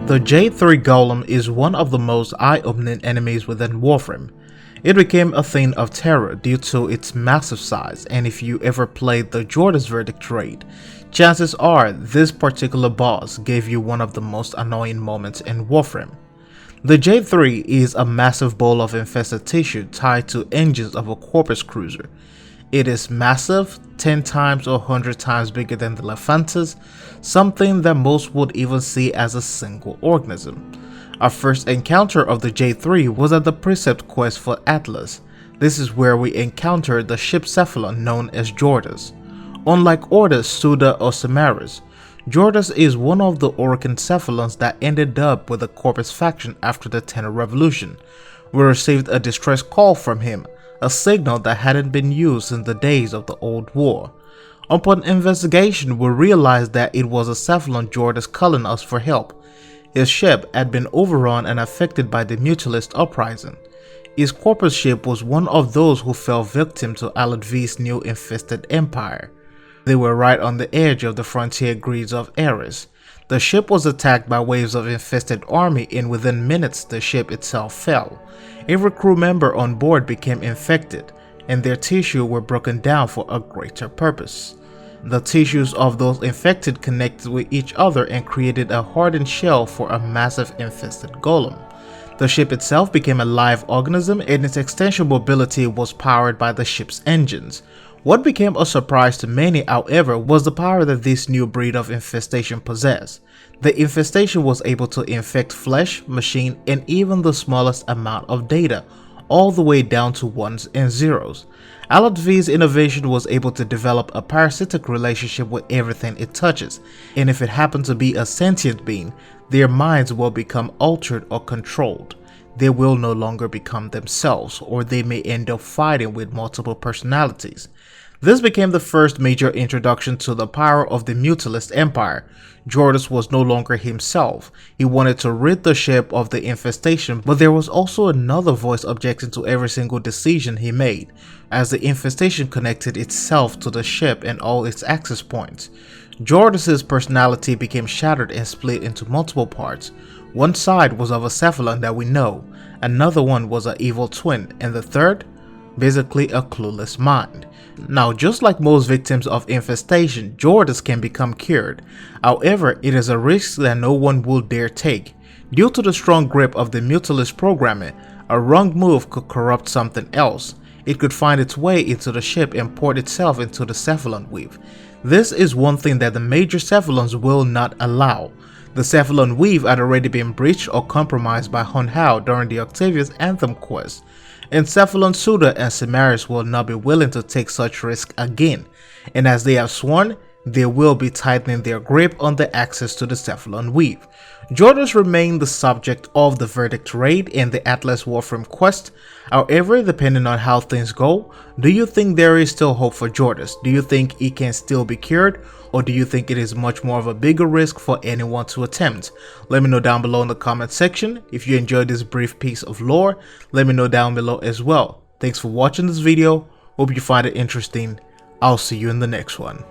The J3 Golem is one of the most eye-opening enemies within Warframe. It became a thing of terror due to its massive size, and if you ever played the JORDAS verdict raid, chances are this particular boss gave you one of the most annoying moments in Warframe. The J3 is a massive ball of infested tissue tied to engines of a corpus cruiser. It is massive, 10 times or 100 times bigger than the Lephantis, something that most would even see as a single organism. Our first encounter of the J3 was at the Precept quest for Atlas. This is where we encountered the ship CEPHALON known as JORDAS. Unlike Orders, Suda or Samaras, JORDAS is one of the Orokin Cephalons that ended up with the Corpus faction after the Tenor Revolution. We received a distress call from him, a signal that hadn't been used in the days of the Old War. Upon investigation, we realized that it was a Cephalon JORDAS calling us for help. His ship had been overrun and affected by the Mutualist uprising. His Corpus ship was one of those who fell victim to Alad V's new infested empire. They were right on the edge of the frontier grids of Eris. The ship was attacked by waves of infested army, and within minutes the ship itself fell. Every crew member on board became infected, and their tissue were broken down for a greater purpose. The tissues of those infected connected with each other and created a hardened shell for a massive infested golem. The ship itself became a live organism, and its extension mobility was powered by the ship's engines. What became a surprise to many, however, was the power that this new breed of infestation possessed. The infestation was able to infect flesh, machine, and even the smallest amount of data, all the way down to ones and zeros. Alad V's innovation was able to develop a parasitic relationship with everything it touches, and if it happened to be a sentient being, their minds will become altered or controlled. They will no longer become themselves, or they may end up fighting with multiple personalities. This became the first major introduction to the power of the Mutualist Empire. JORDAS was no longer himself. He wanted to rid the ship of the infestation, but there was also another voice objecting to every single decision he made, as the infestation connected itself to the ship and all its access points. JORDAS' personality became shattered and split into multiple parts. One side was of a Cephalon that we know, another one was an evil twin, and the third, basically a clueless mind. Now, just like most victims of infestation, JORDAS can become cured. However, it is a risk that no one will dare take. Due to the strong grip of the Mutualist programming, a wrong move could corrupt something else. It could find its way into the ship and port itself into the Cephalon weave. This is one thing that the major Cephalons will not allow. The Cephalon weave had already been breached or compromised by Hun Hao during the Octavius Anthem quest, and Cephalon Suda and Samaras will not be willing to take such risk again, and as they have sworn, they will be tightening their grip on the access to the Cephalon weave. JORDAS remained the subject of the verdict raid and the Atlas Warframe quest. However, depending on how things go, do you think there is still hope for JORDAS? Do you think it can still be cured? Or do you think it is much more of a bigger risk for anyone to attempt? Let me know down below in the comment section. If you enjoyed this brief piece of lore, let me know down below as well. Thanks for watching this video. Hope you find it interesting. I'll see you in the next one.